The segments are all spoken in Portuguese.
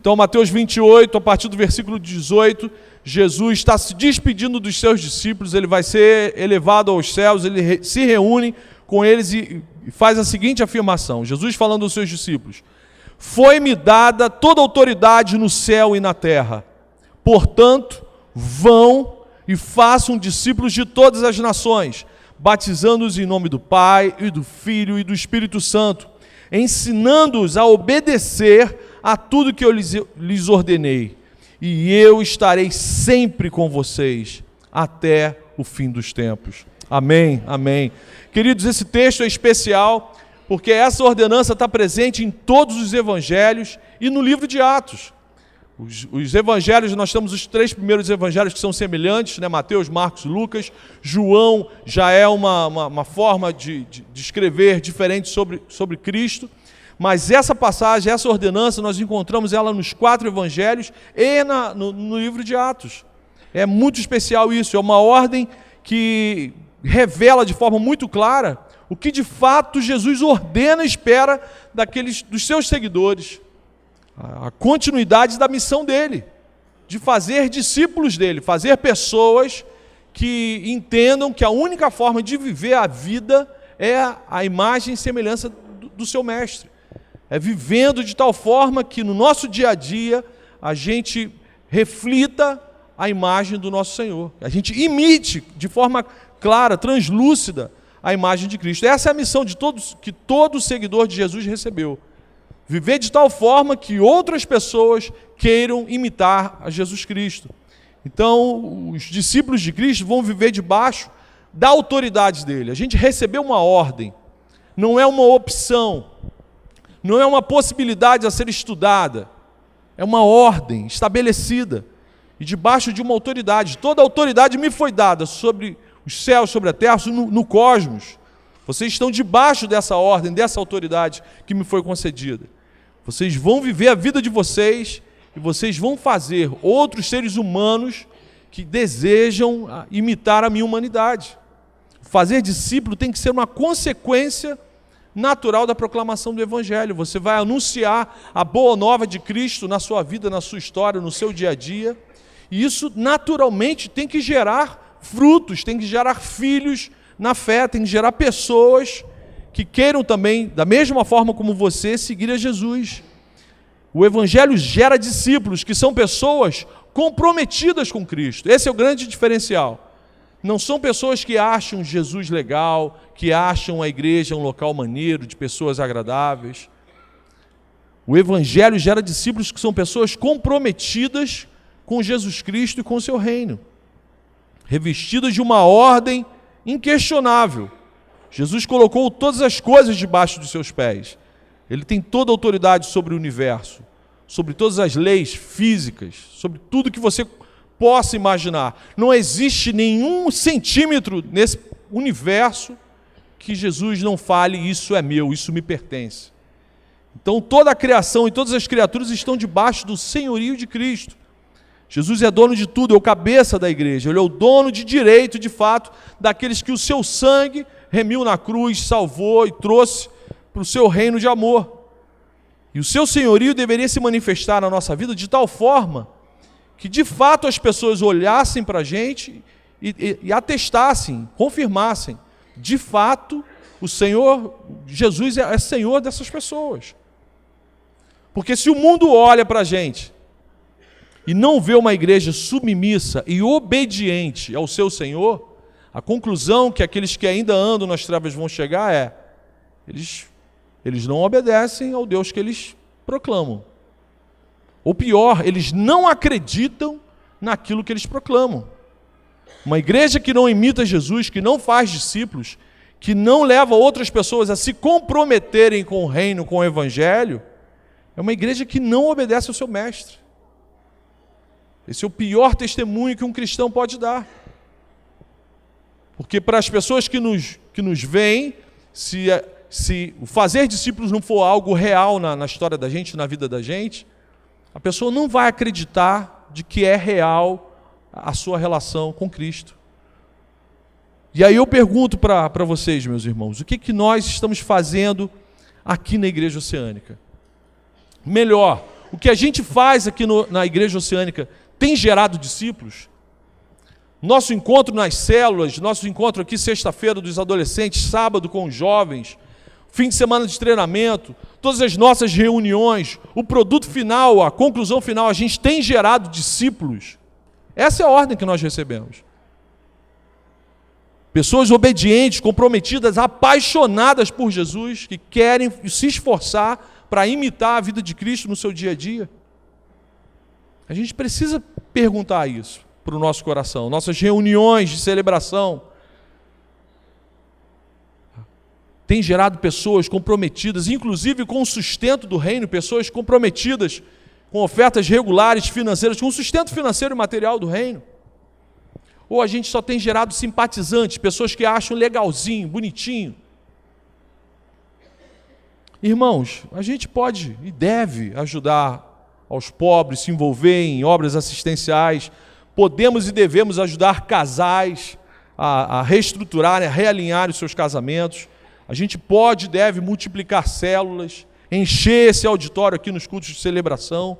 Então, Mateus 28, a partir do versículo 18, Jesus está se despedindo dos seus discípulos, ele vai ser elevado aos céus, ele se reúne com eles e faz a seguinte afirmação, Jesus falando aos seus discípulos: foi-me dada toda a autoridade no céu e na terra, portanto, vão e façam discípulos de todas as nações, batizando-os em nome do Pai, e do Filho e do Espírito Santo, ensinando-os a obedecer a tudo que eu lhes ordenei. E eu estarei sempre com vocês, até o fim dos tempos. Amém, amém. Queridos, esse texto é especial, porque essa ordenança está presente em todos os evangelhos e no livro de Atos. Os evangelhos, nós temos os 3 primeiros evangelhos que são semelhantes, né? Mateus, Marcos, Lucas. João já é uma forma de escrever diferente sobre Cristo. Mas essa passagem, essa ordenança, nós encontramos ela nos 4 evangelhos e no livro de Atos. É muito especial isso, é uma ordem que revela de forma muito clara o que de fato Jesus ordena e espera dos seus seguidores. A continuidade da missão dele, de fazer discípulos dele, fazer pessoas que entendam que a única forma de viver a vida é a imagem e semelhança do seu mestre. É vivendo de tal forma que no nosso dia a dia a gente reflita a imagem do nosso Senhor. A gente imite de forma clara, translúcida, a imagem de Cristo. Essa é a missão que todo seguidor de Jesus recebeu. Viver de tal forma que outras pessoas queiram imitar a Jesus Cristo. Então, os discípulos de Cristo vão viver debaixo da autoridade dele. A gente recebeu uma ordem, não é uma opção, não é uma possibilidade a ser estudada, é uma ordem estabelecida e debaixo de uma autoridade. Toda a autoridade me foi dada sobre os céus, sobre a terra, no cosmos. Vocês estão debaixo dessa ordem, dessa autoridade que me foi concedida. Vocês vão viver a vida de vocês e vocês vão fazer outros seres humanos que desejam imitar a minha humanidade. Fazer discípulo tem que ser uma consequência natural da proclamação do Evangelho. Você vai anunciar a boa nova de Cristo na sua vida, na sua história, no seu dia a dia. E isso naturalmente tem que gerar frutos, tem que gerar filhos na fé, tem que gerar pessoas que queiram também, da mesma forma como você, seguir a Jesus. O Evangelho gera discípulos, que são pessoas comprometidas com Cristo. Esse é o grande diferencial. Não são pessoas que acham Jesus legal, que acham a igreja um local maneiro, de pessoas agradáveis. O Evangelho gera discípulos que são pessoas comprometidas com Jesus Cristo e com o seu reino, revestidas de uma ordem inquestionável. Jesus colocou todas as coisas debaixo dos seus pés. Ele tem toda a autoridade sobre o universo, sobre todas as leis físicas, sobre tudo que você possa imaginar. Não existe nenhum centímetro nesse universo que Jesus não fale: isso é meu, isso me pertence. Então toda a criação e todas as criaturas estão debaixo do senhorio de Cristo. Jesus é dono de tudo, é o cabeça da igreja, ele é o dono de direito, de fato, daqueles que o seu sangue remiu na cruz, salvou e trouxe para o seu reino de amor. E o seu senhorio deveria se manifestar na nossa vida de tal forma que, de fato, as pessoas olhassem para a gente e atestassem, confirmassem: de fato, o Senhor, Jesus é Senhor dessas pessoas. Porque se o mundo olha para a gente e não vê uma igreja submissa e obediente ao seu Senhor, a conclusão que aqueles que ainda andam nas trevas vão chegar é: eles não obedecem ao Deus que eles proclamam. Ou pior, eles não acreditam naquilo que eles proclamam. Uma igreja que não imita Jesus, que não faz discípulos, que não leva outras pessoas a se comprometerem com o reino, com o Evangelho, é uma igreja que não obedece ao seu mestre. Esse é o pior testemunho que um cristão pode dar. Porque para as pessoas que nos veem, se o fazer discípulos não for algo real na história da gente, na vida da gente, a pessoa não vai acreditar de que é real a sua relação com Cristo. E aí eu pergunto para vocês, meus irmãos, o que nós estamos fazendo aqui na Igreja Oceânica? Melhor, O que a gente faz aqui na Igreja Oceânica tem gerado discípulos? Nosso encontro nas células, nosso encontro aqui sexta-feira dos adolescentes, sábado com os jovens, fim de semana de treinamento, todas as nossas reuniões, o produto final, a conclusão final, a gente tem gerado discípulos. Essa é a ordem que nós recebemos. Pessoas obedientes, comprometidas, apaixonadas por Jesus, que querem se esforçar para imitar a vida de Cristo no seu dia a dia. A gente precisa perguntar isso para o nosso coração. Nossas reuniões de celebração têm gerado pessoas comprometidas, inclusive com o sustento do reino, pessoas comprometidas com ofertas regulares financeiras, com o sustento financeiro e material do reino. Ou a gente só tem gerado simpatizantes, pessoas que acham legalzinho, bonitinho. Irmãos, a gente pode e deve ajudar aos pobres, se envolver em obras assistenciais, podemos e devemos ajudar casais a reestruturarem, a realinhar os seus casamentos. A gente pode e deve multiplicar células, encher esse auditório aqui nos cultos de celebração.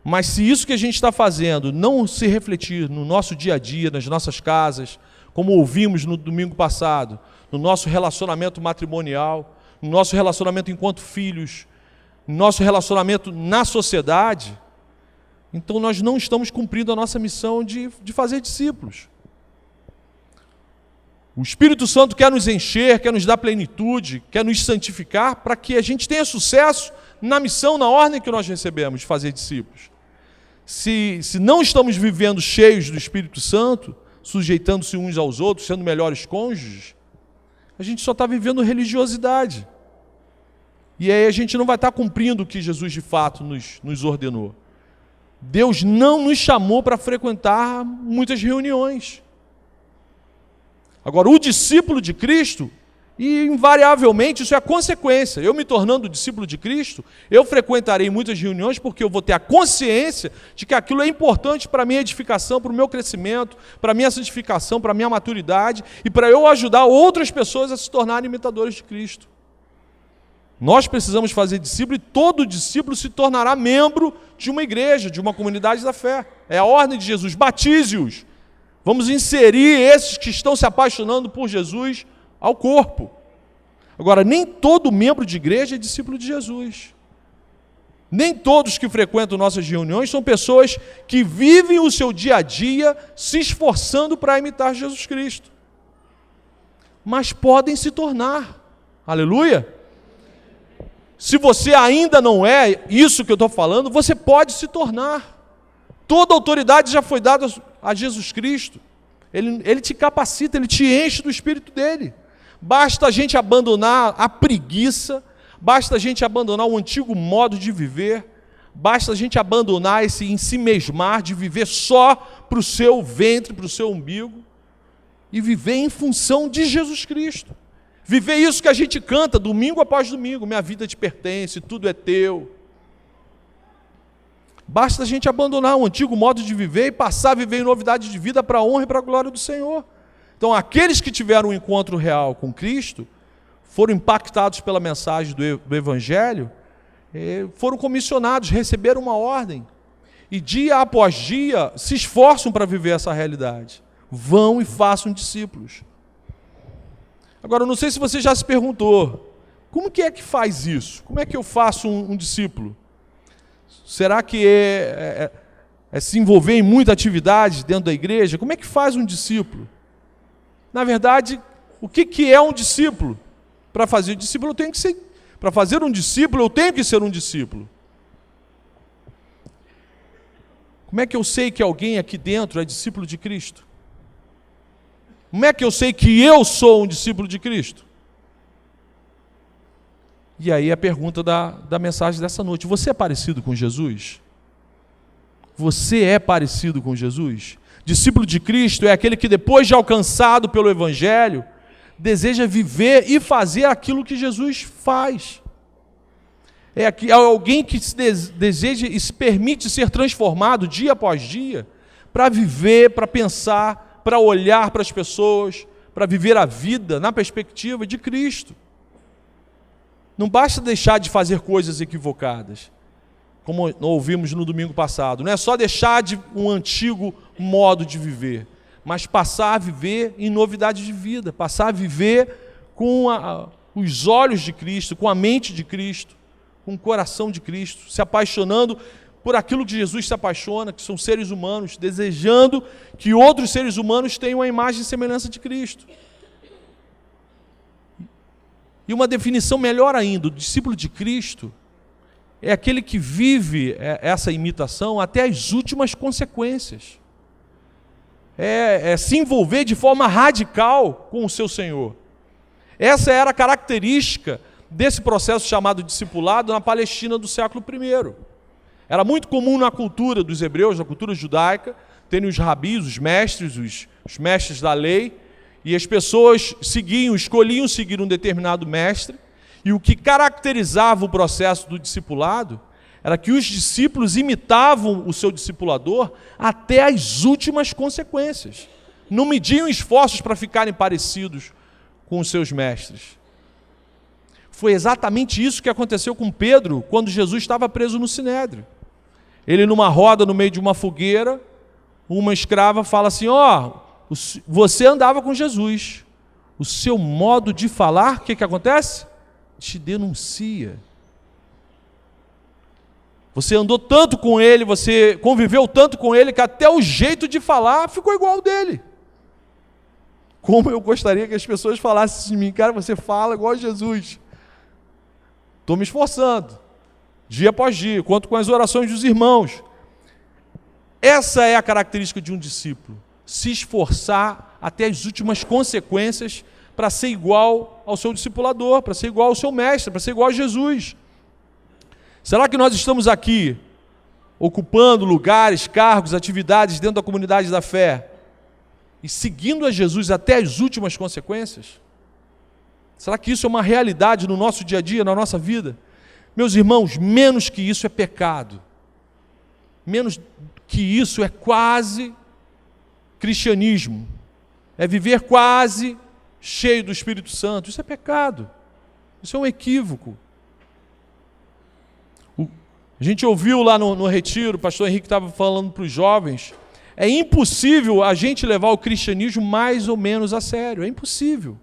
Mas se isso que a gente está fazendo não se refletir no nosso dia a dia, nas nossas casas, como ouvimos no domingo passado, no nosso relacionamento matrimonial, no nosso relacionamento enquanto filhos, no nosso relacionamento na sociedade, então nós não estamos cumprindo a nossa missão de fazer discípulos. O Espírito Santo quer nos encher, quer nos dar plenitude, quer nos santificar para que a gente tenha sucesso na missão, na ordem que nós recebemos de fazer discípulos. Se não estamos vivendo cheios do Espírito Santo, sujeitando-se uns aos outros, sendo melhores cônjuges, a gente só está vivendo religiosidade. E aí a gente não vai estar cumprindo o que Jesus de fato nos ordenou. Deus não nos chamou para frequentar muitas reuniões. Agora, o discípulo de Cristo, e invariavelmente isso é a consequência, eu me tornando discípulo de Cristo, eu frequentarei muitas reuniões porque eu vou ter a consciência de que aquilo é importante para a minha edificação, para o meu crescimento, para a minha santificação, para a minha maturidade e para eu ajudar outras pessoas a se tornarem imitadores de Cristo. Nós precisamos fazer discípulo e todo discípulo se tornará membro de uma igreja, de uma comunidade da fé. É a ordem de Jesus, batize-os. Vamos inserir esses que estão se apaixonando por Jesus ao corpo. Agora, nem todo membro de igreja é discípulo de Jesus. Nem todos que frequentam nossas reuniões são pessoas que vivem o seu dia a dia se esforçando para imitar Jesus Cristo. Mas podem se tornar. Aleluia! Se você ainda não é isso que eu estou falando, você pode se tornar. Toda autoridade já foi dada a Jesus Cristo. Ele te capacita, Ele te enche do Espírito dEle. Basta a gente abandonar a preguiça, basta a gente abandonar o antigo modo de viver, basta a gente abandonar esse ensimesmar de viver só para o seu ventre, para o seu umbigo, e viver em função de Jesus Cristo. Viver isso que a gente canta domingo após domingo, minha vida te pertence, tudo é teu. Basta a gente abandonar o antigo modo de viver e passar a viver em novidade de vida para a honra e para a glória do Senhor. Então, aqueles que tiveram um encontro real com Cristo, foram impactados pela mensagem do Evangelho, foram comissionados, receberam uma ordem, e dia após dia se esforçam para viver essa realidade. Vão e façam discípulos. Agora, eu não sei se você já se perguntou, como que é que faz isso? Como é que eu faço um discípulo? Será que é se envolver em muita atividade dentro da igreja? Como é que faz um discípulo? Na verdade, o que é um discípulo? Para fazer discípulo, eu tenho que ser. Para fazer um discípulo, eu tenho que ser um discípulo. Como é que eu sei que alguém aqui dentro é discípulo de Cristo? Como é que eu sei que eu sou um discípulo de Cristo? E aí a pergunta da mensagem dessa noite: você é parecido com Jesus? Você é parecido com Jesus? Discípulo de Cristo é aquele que, depois de alcançado pelo Evangelho, deseja viver e fazer aquilo que Jesus faz. É alguém que deseja e se permite ser transformado dia após dia, para viver, para pensar, para olhar para as pessoas, para viver a vida na perspectiva de Cristo. Não basta deixar de fazer coisas equivocadas. como ouvimos no domingo passado. Não é só deixar de um antigo modo de viver, mas passar a viver em novidade de vida, passar a viver com os olhos de Cristo, com a mente de Cristo, com o coração de Cristo, se apaixonando por aquilo que Jesus se apaixona, que são seres humanos, desejando que outros seres humanos tenham a imagem e semelhança de Cristo. E uma definição melhor ainda, o discípulo de Cristo é aquele que vive essa imitação até as últimas consequências. É se envolver de forma radical com o seu Senhor. Essa era a característica desse processo chamado discipulado na Palestina do século I. Era muito comum na cultura dos hebreus, na cultura judaica, terem os rabis, os mestres da lei, e as pessoas escolhiam seguir um determinado mestre, e o que caracterizava o processo do discipulado era que os discípulos imitavam o seu discipulador até as últimas consequências. Não mediam esforços para ficarem parecidos com os seus mestres. Foi exatamente isso que aconteceu com Pedro quando Jesus estava preso no Sinédrio. Ele, numa roda no meio de uma fogueira, uma escrava fala assim: você andava com Jesus, o seu modo de falar, o que acontece? Te denuncia. Você andou tanto com ele, você conviveu tanto com ele, que até o jeito de falar ficou igual ao dele. Como eu gostaria que as pessoas falassem de mim: cara, você fala igual a Jesus. Estou me esforçando, dia após dia, conto com as orações dos irmãos. Essa é a característica de um discípulo: se esforçar até as últimas consequências para ser igual ao seu discipulador, para ser igual ao seu mestre, para ser igual a Jesus. Será que nós estamos aqui ocupando lugares, cargos, atividades dentro da comunidade da fé e seguindo a Jesus até as últimas consequências? Será que isso é uma realidade no nosso dia a dia, na nossa vida? Meus irmãos, menos que isso é pecado. Menos que isso é quase cristianismo. É viver quase cheio do Espírito Santo. Isso é pecado. Isso é um equívoco. A gente ouviu lá no retiro, o pastor Henrique estava falando para os jovens, é impossível a gente levar o cristianismo mais ou menos a sério. É impossível.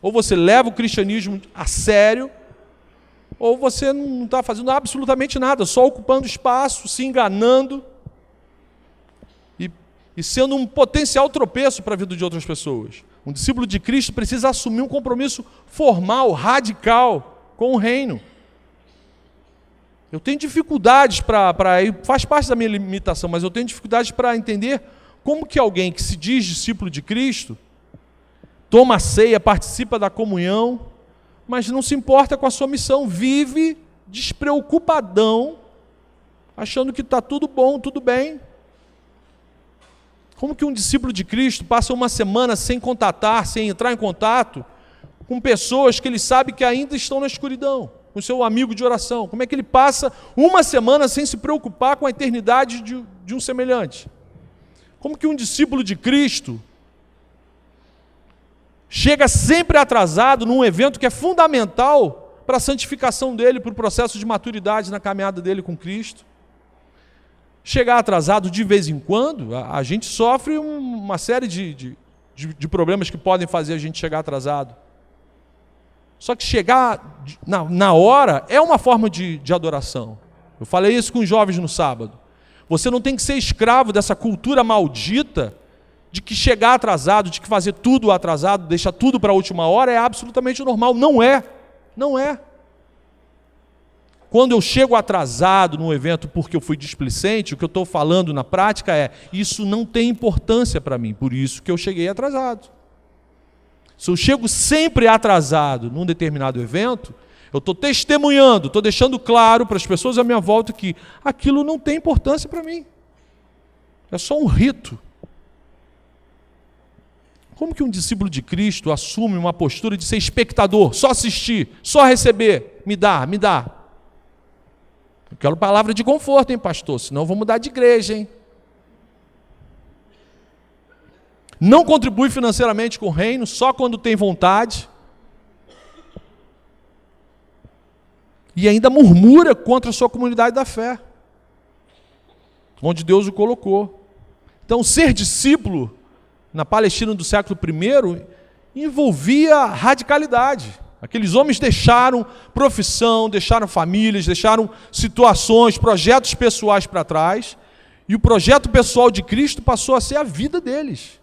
Ou você leva o cristianismo a sério, ou você não está fazendo absolutamente nada, só ocupando espaço, se enganando e sendo um potencial tropeço para a vida de outras pessoas. Um discípulo de Cristo precisa assumir um compromisso formal, radical com o reino. Eu tenho dificuldades faz parte da minha limitação, mas eu tenho dificuldades para entender como que alguém que se diz discípulo de Cristo toma a ceia, participa da comunhão, mas não se importa com a sua missão, vive despreocupadão, achando que está tudo bom, tudo bem. Como que um discípulo de Cristo passa uma semana sem contatar, sem entrar em contato com pessoas que ele sabe que ainda estão na escuridão, com seu amigo de oração? Como é que ele passa uma semana sem se preocupar com a eternidade de um semelhante? Como que um discípulo de Cristo chega sempre atrasado num evento que é fundamental para a santificação dele, para o processo de maturidade na caminhada dele com Cristo? Chegar atrasado de vez em quando, a gente sofre uma série de problemas que podem fazer a gente chegar atrasado. Só que chegar na hora é uma forma de adoração. Eu falei isso com os jovens no sábado. Você não tem que ser escravo dessa cultura maldita de que chegar atrasado, de que fazer tudo atrasado, deixar tudo para a última hora é absolutamente normal. Não é. Não é. Quando eu chego atrasado num evento porque eu fui displicente, o que eu estou falando na prática é: isso não tem importância para mim, por isso que eu cheguei atrasado. Se eu chego sempre atrasado num determinado evento, eu estou testemunhando, estou deixando claro para as pessoas à minha volta que aquilo não tem importância para mim. É só um rito. Como que um discípulo de Cristo assume uma postura de ser espectador, só assistir, só receber? Me dá, me dá. Eu quero palavra de conforto, hein, pastor? Senão eu vou mudar de igreja, hein? Não contribui financeiramente com o reino, só quando tem vontade. e ainda murmura contra a sua comunidade da fé, onde Deus o colocou. Então, ser discípulo na Palestina do século I envolvia radicalidade. Aqueles homens deixaram profissão, deixaram famílias, deixaram situações, projetos pessoais para trás, e o projeto pessoal de Cristo passou a ser a vida deles.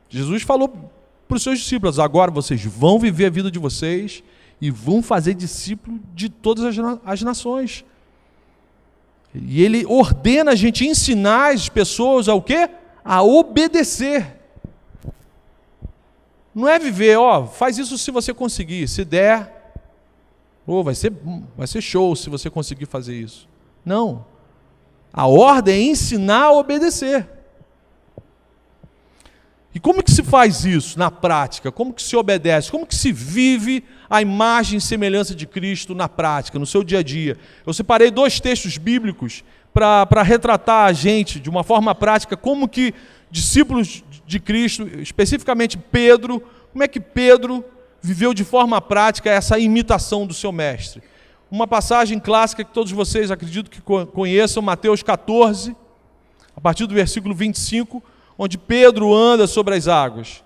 Jesus falou para os seus discípulos: agora vocês vão viver a vida de vocês e vão fazer discípulo de todas as nações. E ele ordena a gente ensinar as pessoas a o quê? A obedecer. Não é viver, faz isso se você conseguir, se der, vai ser show se você conseguir fazer isso. Não. A ordem é ensinar a obedecer. E como que se faz isso na prática? Como que se obedece? Como que se vive a imagem e semelhança de Cristo na prática, no seu dia a dia? Eu separei 2 textos bíblicos para retratar a gente, de uma forma prática, como que discípulos de Cristo, especificamente Pedro, como é que Pedro viveu de forma prática essa imitação do seu mestre. Uma passagem clássica que todos vocês acredito que conheçam, Mateus 14, a partir do versículo 25, onde Pedro anda sobre as águas.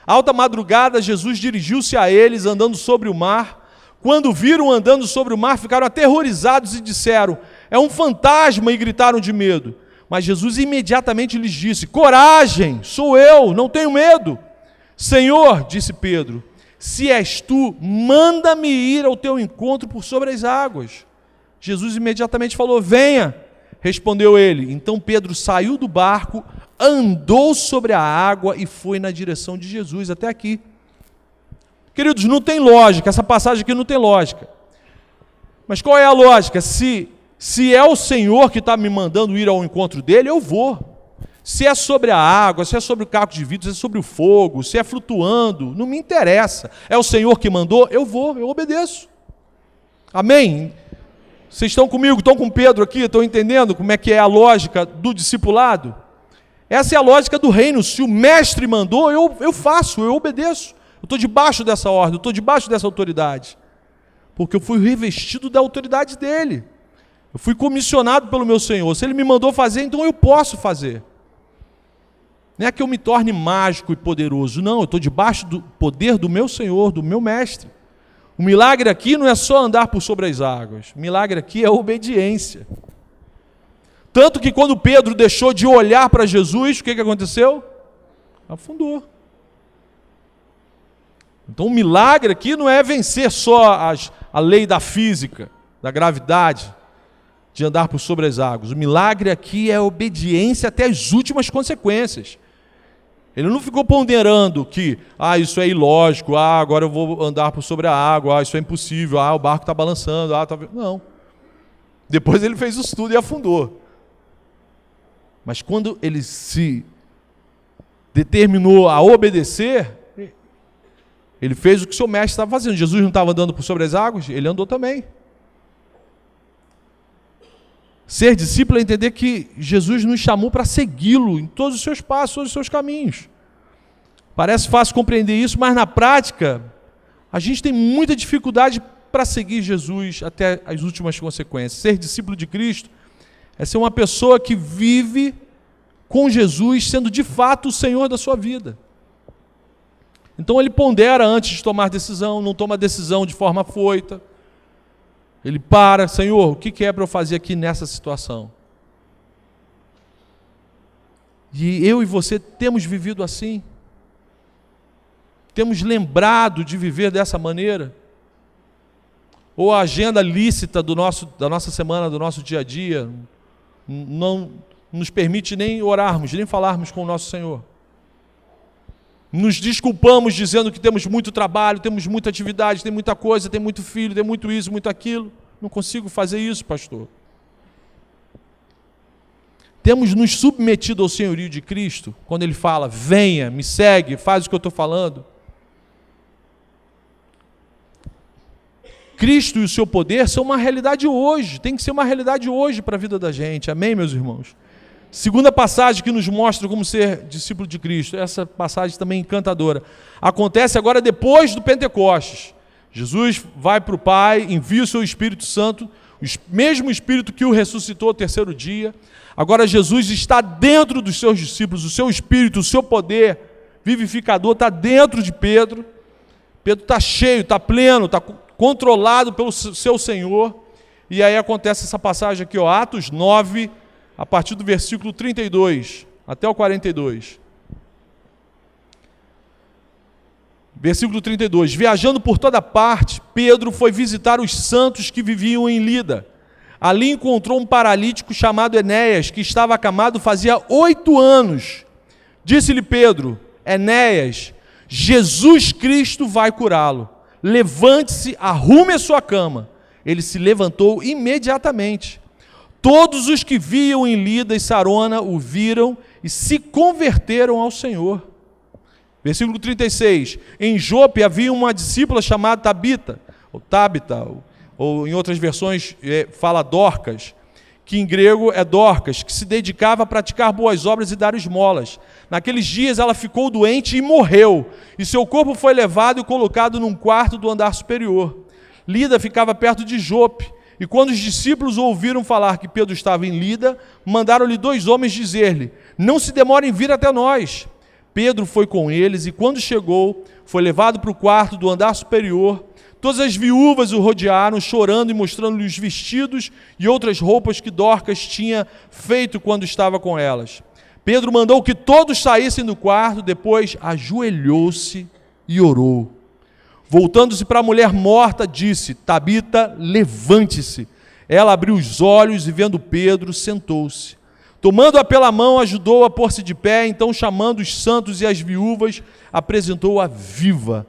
Alta madrugada, Jesus dirigiu-se a eles andando sobre o mar. Quando viram andando sobre o mar, ficaram aterrorizados e disseram: é um fantasma, e gritaram de medo. Mas Jesus imediatamente lhes disse: coragem, sou eu, não tenho medo. Senhor, disse Pedro, se és tu, manda-me ir ao teu encontro por sobre as águas. Jesus imediatamente falou: venha. Respondeu ele. Então Pedro saiu do barco, andou sobre a água e foi na direção de Jesus. Até aqui. Queridos, não tem lógica, essa passagem aqui não tem lógica. Mas qual é a lógica? Se é o Senhor que está me mandando ir ao encontro dele, eu vou. Se é sobre a água, se é sobre o caco de vidro, se é sobre o fogo, se é flutuando, não me interessa. É o Senhor que mandou, eu vou, eu obedeço. Amém? Vocês estão comigo, estão com Pedro aqui, estão entendendo como é que é a lógica do discipulado? Essa é a lógica do reino. Se o mestre mandou, eu faço, eu obedeço. Eu estou debaixo dessa ordem, eu estou debaixo dessa autoridade. Porque eu fui revestido da autoridade dele. Eu fui comissionado pelo meu Senhor. Se ele me mandou fazer, então eu posso fazer. Não é que eu me torne mágico e poderoso. Não, eu estou debaixo do poder do meu Senhor, do meu mestre. O milagre aqui não é só andar por sobre as águas. O milagre aqui é a obediência. Tanto que quando Pedro deixou de olhar para Jesus, o que aconteceu? Afundou. Então o milagre aqui não é vencer só a lei da física, da gravidade, de andar por sobre as águas. O milagre aqui é a obediência até as últimas consequências. Ele não ficou ponderando que, isso é ilógico, agora eu vou andar por sobre a água, isso é impossível, o barco está balançando, Não. Depois ele fez o estudo e afundou. Mas quando ele se determinou a obedecer, ele fez o que seu mestre estava fazendo. Jesus não estava andando por sobre as águas? Ele andou também. Ser discípulo é entender que Jesus nos chamou para segui-lo em todos os seus passos, todos os seus caminhos. Parece fácil compreender isso, mas na prática, a gente tem muita dificuldade para seguir Jesus até as últimas consequências. Ser discípulo de Cristo é ser uma pessoa que vive com Jesus, sendo de fato o Senhor da sua vida. Então ele pondera antes de tomar decisão, não toma decisão de forma afoita. Ele para: Senhor, o que é para eu fazer aqui nessa situação? E eu e você temos vivido assim? Temos lembrado de viver dessa maneira? Ou a agenda lícita da nossa semana, do nosso dia a dia, não nos permite nem orarmos, nem falarmos com o nosso Senhor? Nos desculpamos dizendo que temos muito trabalho, temos muita atividade, tem muita coisa, tem muito filho, tem muito isso, muito aquilo. Não consigo fazer isso, pastor. Temos nos submetido ao senhorio de Cristo, quando Ele fala: venha, me segue, faz o que eu estou falando. Cristo e o seu poder são uma realidade hoje, tem que ser uma realidade hoje para a vida da gente. Amém, meus irmãos? Segunda passagem que nos mostra como ser discípulo de Cristo, essa passagem também encantadora, acontece agora depois do Pentecostes. Jesus vai para o Pai, envia o seu Espírito Santo, o mesmo Espírito que o ressuscitou ao terceiro dia. Agora Jesus está dentro dos seus discípulos, o seu Espírito, o seu poder vivificador está dentro de Pedro. Pedro está cheio, está pleno, está controlado pelo seu Senhor. E aí acontece essa passagem aqui, ó, Atos 9, a partir do versículo 32 até o 42. Versículo 32. Viajando por toda parte, Pedro foi visitar os santos que viviam em Lida. Ali encontrou um paralítico chamado Enéas, que estava acamado fazia 8 anos. Disse-lhe Pedro: Enéas, Jesus Cristo vai curá-lo. Levante-se, arrume a sua cama. Ele se levantou imediatamente. Todos os que viam em Lida e Sarona o viram e se converteram ao Senhor. Versículo 36. Em Jope havia uma discípula chamada Tabita, ou Tabita, ou em outras versões fala Dorcas, que em grego é Dorcas, que se dedicava a praticar boas obras e dar esmolas. Naqueles dias ela ficou doente e morreu, e seu corpo foi levado e colocado num quarto do andar superior. Lida ficava perto de Jope, e quando os discípulos ouviram falar que Pedro estava em Lida, mandaram-lhe 2 homens dizer-lhe: não se demore em vir até nós. Pedro foi com eles, e quando chegou, foi levado para o quarto do andar superior. Todas as viúvas o rodearam, chorando e mostrando-lhe os vestidos e outras roupas que Dorcas tinha feito quando estava com elas. Pedro mandou que todos saíssem do quarto, depois ajoelhou-se e orou. Voltando-se para a mulher morta, disse: Tabita, levante-se. Ela abriu os olhos e, vendo Pedro, sentou-se. Tomando-a pela mão, ajudou-a a pôr-se de pé, então, chamando os santos e as viúvas, apresentou-a viva.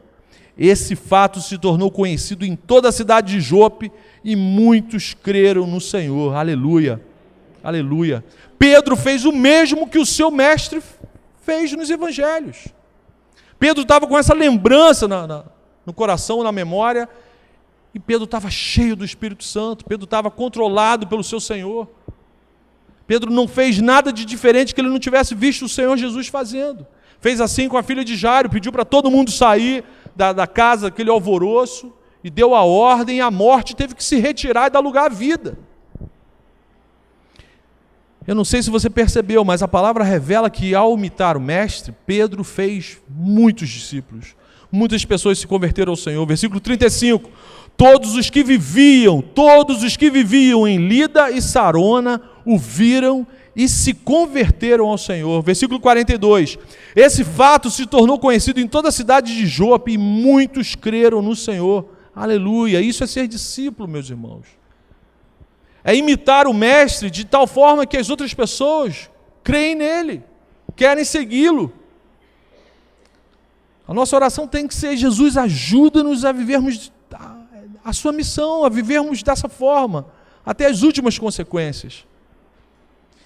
Esse fato se tornou conhecido em toda a cidade de Jope, e muitos creram no Senhor. Aleluia, aleluia. Pedro fez o mesmo que o seu mestre fez nos evangelhos. Pedro estava com essa lembrança no coração, na memória, e Pedro estava cheio do Espírito Santo, Pedro estava controlado pelo seu Senhor. Pedro não fez nada de diferente que ele não tivesse visto o Senhor Jesus fazendo. Fez assim com a filha de Jairo, pediu para todo mundo sair da casa, aquele alvoroço, e deu a ordem, e a morte teve que se retirar e dar lugar à vida. Eu não sei se você percebeu, mas a palavra revela que ao imitar o mestre, Pedro fez muitos discípulos. Muitas pessoas se converteram ao Senhor. Versículo 35. Todos os que viviam em Lida e Sarona o viram e se converteram ao Senhor. Versículo 42. Esse fato se tornou conhecido em toda a cidade de Jope, e muitos creram no Senhor. Aleluia. Isso é ser discípulo, meus irmãos. É imitar o mestre de tal forma que as outras pessoas creem nele, querem segui-lo. A nossa oração tem que ser: Jesus, ajuda-nos a vivermos a sua missão, a vivermos dessa forma, até as últimas consequências.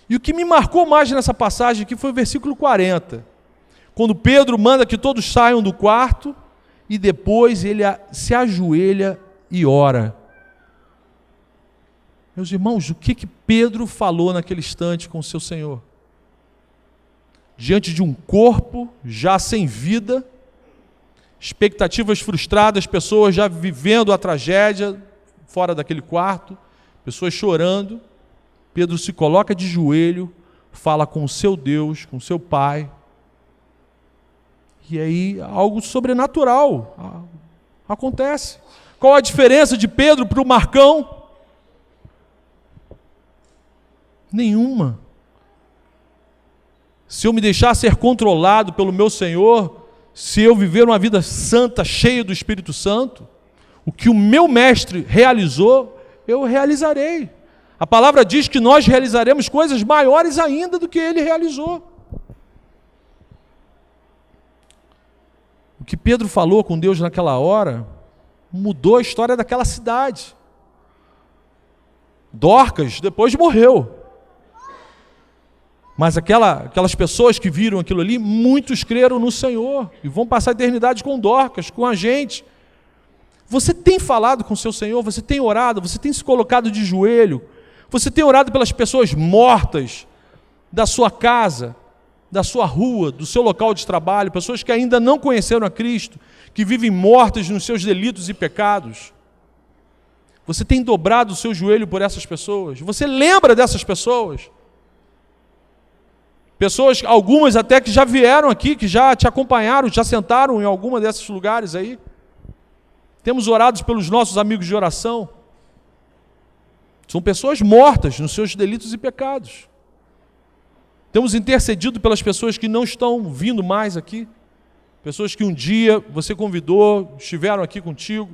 E o que me marcou mais nessa passagem aqui foi o versículo 40, quando Pedro manda que todos saiam do quarto, e depois ele se ajoelha e ora. Meus irmãos, o que Pedro falou naquele instante com o seu Senhor? Diante de um corpo já sem vida, expectativas frustradas, pessoas já vivendo a tragédia fora daquele quarto, pessoas chorando, Pedro se coloca de joelho, fala com o seu Deus, com o seu Pai, e aí algo sobrenatural acontece. Qual a diferença de Pedro para o Marcão? Nenhuma. Se eu me deixar ser controlado pelo meu Senhor, se eu viver uma vida santa, cheia do Espírito Santo, o que o meu mestre realizou, eu realizarei. A palavra diz que nós realizaremos coisas maiores ainda do que ele realizou. O que Pedro falou com Deus naquela hora mudou a história daquela cidade. Dorcas depois morreu. Mas aquelas pessoas que viram aquilo ali, muitos creram no Senhor e vão passar a eternidade com Dorcas, com a gente. Você tem falado com o seu Senhor, você tem orado, você tem se colocado de joelho, você tem orado pelas pessoas mortas da sua casa, da sua rua, do seu local de trabalho, pessoas que ainda não conheceram a Cristo, que vivem mortas nos seus delitos e pecados. Você tem dobrado o seu joelho por essas pessoas? Você lembra dessas pessoas? Pessoas, algumas até que já vieram aqui, que já te acompanharam, já sentaram em alguma desses lugares aí. Temos orado pelos nossos amigos de oração. São pessoas mortas nos seus delitos e pecados. Temos intercedido pelas pessoas que não estão vindo mais aqui. Pessoas que um dia você convidou, estiveram aqui contigo,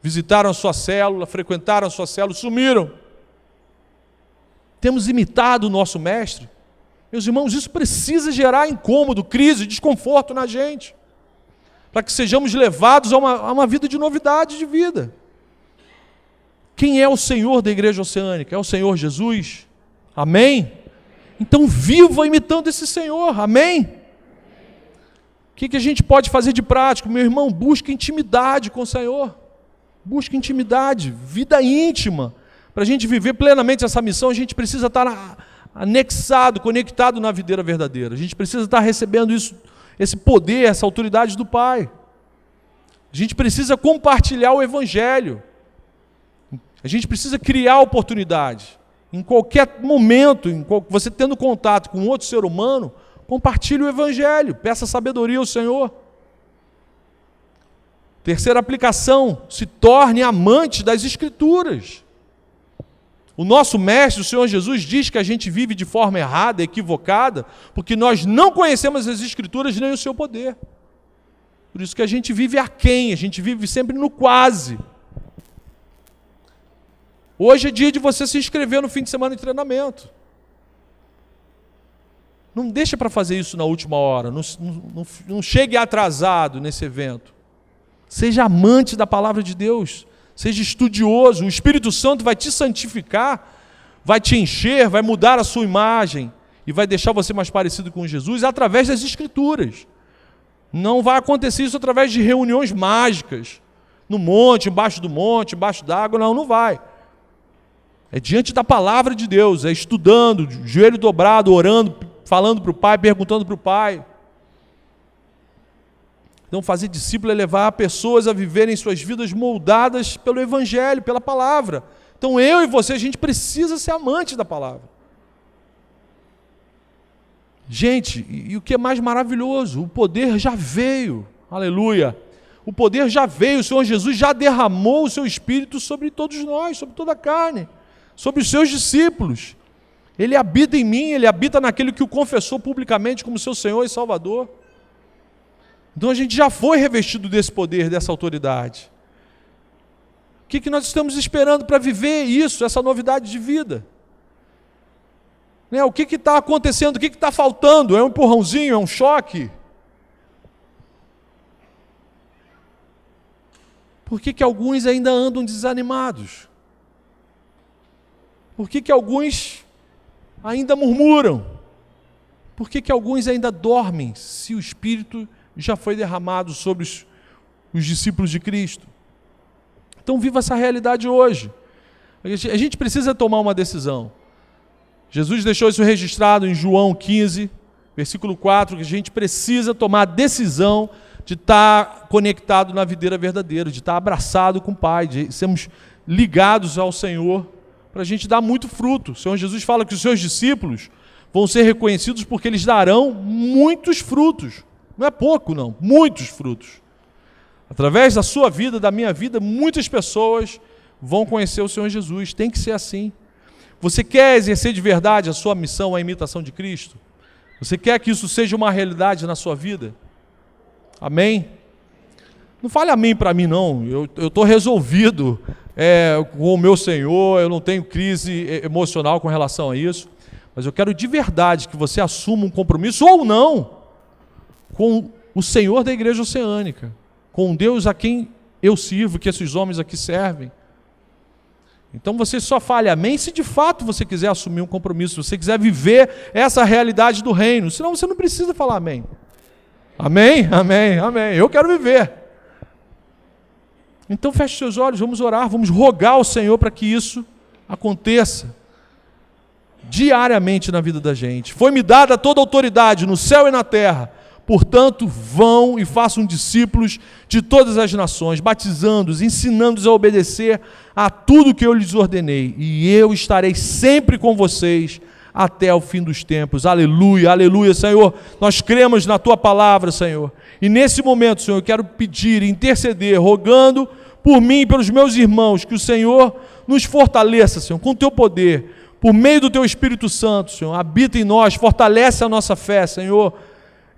visitaram a sua célula, frequentaram a sua célula, sumiram. Temos imitado o nosso mestre. Meus irmãos, isso precisa gerar incômodo, crise, desconforto na gente, para que sejamos levados a uma vida de novidade de vida. Quem é o Senhor da Igreja Oceânica? É o Senhor Jesus? Amém? Então viva imitando esse Senhor, amém? O que a gente pode fazer de prático? Meu irmão, busque intimidade com o Senhor. Busque intimidade, vida íntima. Para a gente viver plenamente essa missão, a gente precisa estar anexado, conectado na videira verdadeira. A gente precisa estar recebendo isso, esse poder, essa autoridade do Pai. A gente precisa compartilhar o Evangelho. A gente precisa criar oportunidade. Em qualquer momento, você tendo contato com outro ser humano, compartilhe o Evangelho, peça sabedoria ao Senhor. Terceira aplicação, se torne amante das Escrituras. O nosso Mestre, o Senhor Jesus, diz que a gente vive de forma errada, equivocada, porque nós não conhecemos as Escrituras nem o seu poder. Por isso que a gente vive aquém, a gente vive sempre no quase. Hoje é dia de você se inscrever no fim de semana de treinamento. Não deixa para fazer isso na última hora, não chegue atrasado nesse evento. Seja amante da palavra de Deus, seja estudioso, o Espírito Santo vai te santificar, vai te encher, vai mudar a sua imagem e vai deixar você mais parecido com Jesus através das Escrituras. Não vai acontecer isso através de reuniões mágicas, no monte, embaixo do monte, embaixo d'água, não vai. É diante da palavra de Deus, é estudando, joelho dobrado, orando, falando para o Pai, perguntando para o Pai. Então, fazer discípulo é levar pessoas a viverem suas vidas moldadas pelo Evangelho, pela palavra. Então, eu e você, a gente precisa ser amante da palavra. Gente, e o que é mais maravilhoso? O poder já veio, aleluia. O poder já veio, o Senhor Jesus já derramou o seu Espírito sobre todos nós, sobre toda a carne, sobre os seus discípulos. Ele habita em mim, ele habita naquele que o confessou publicamente como seu Senhor e Salvador. Então a gente já foi revestido desse poder, dessa autoridade. O que nós estamos esperando para viver isso, essa novidade de vida? O que está acontecendo? O que está faltando? É um empurrãozinho? É um choque? Por que alguns ainda andam desanimados? Por que alguns ainda murmuram? Por que alguns ainda dormem, se o Espírito já foi derramado sobre os discípulos de Cristo? Então viva essa realidade hoje. A gente precisa tomar uma decisão. Jesus deixou isso registrado em João 15, versículo 4, que a gente precisa tomar a decisão de estar conectado na videira verdadeira, de estar abraçado com o Pai, de sermos ligados ao Senhor, para a gente dar muito fruto. O Senhor Jesus fala que os seus discípulos vão ser reconhecidos porque eles darão muitos frutos. Não é pouco, não, muitos frutos. Através da sua vida, da minha vida, muitas pessoas vão conhecer o Senhor Jesus. Tem que ser assim. Você quer exercer de verdade a sua missão, a imitação de Cristo? Você quer que isso seja uma realidade na sua vida? Amém? Não fale amém para mim, não. Eu estou resolvido com o meu Senhor, eu não tenho crise emocional com relação a isso. Mas eu quero de verdade que você assuma um compromisso, ou não, com o Senhor da Igreja Oceânica, com Deus a quem eu sirvo, que esses homens aqui servem. Então você só fale amém se de fato você quiser assumir um compromisso, se você quiser viver essa realidade do reino, senão você não precisa falar amém. Amém? Amém, amém. Eu quero viver. Então feche seus olhos, vamos orar, vamos rogar ao Senhor para que isso aconteça. diariamente na vida da gente. Foi-me dada toda a autoridade no céu e na terra. Portanto, vão e façam discípulos de todas as nações, batizando-os, ensinando-os a obedecer a tudo que eu lhes ordenei. E eu estarei sempre com vocês até o fim dos tempos. Aleluia, aleluia, Senhor. Nós cremos na Tua palavra, Senhor. E nesse momento, Senhor, eu quero pedir, interceder, rogando por mim e pelos meus irmãos, que o Senhor nos fortaleça, Senhor, com o Teu poder, por meio do Teu Espírito Santo, Senhor. Habita em nós, fortalece a nossa fé, Senhor.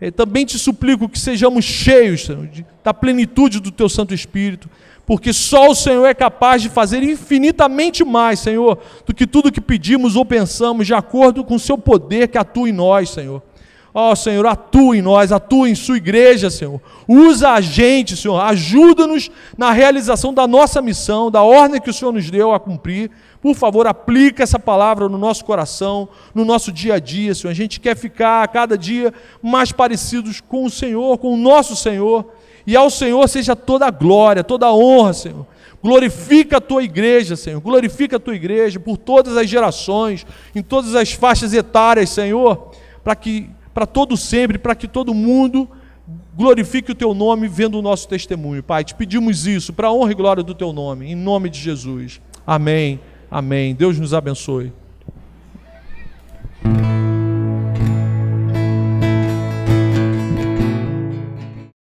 Eu também te suplico que sejamos cheios, Senhor, da plenitude do Teu Santo Espírito, porque só o Senhor é capaz de fazer infinitamente mais, Senhor, do que tudo que pedimos ou pensamos, de acordo com o Seu poder que atua em nós, Senhor. Ó, Senhor, atua em nós, atua em Sua igreja, Senhor. Usa a gente, Senhor, ajuda-nos na realização da nossa missão, da ordem que o Senhor nos deu a cumprir. Por favor, aplica essa palavra no nosso coração, no nosso dia a dia, Senhor. A gente quer ficar a cada dia mais parecidos com o Senhor, com o nosso Senhor. E ao Senhor seja toda a glória, toda a honra, Senhor. Glorifica a Tua igreja, Senhor. Glorifica a Tua igreja por todas as gerações, em todas as faixas etárias, Senhor. Para todo sempre, para que todo mundo glorifique o Teu nome vendo o nosso testemunho. Pai, te pedimos isso para a honra e glória do Teu nome, em nome de Jesus. Amém. Amém. Deus nos abençoe.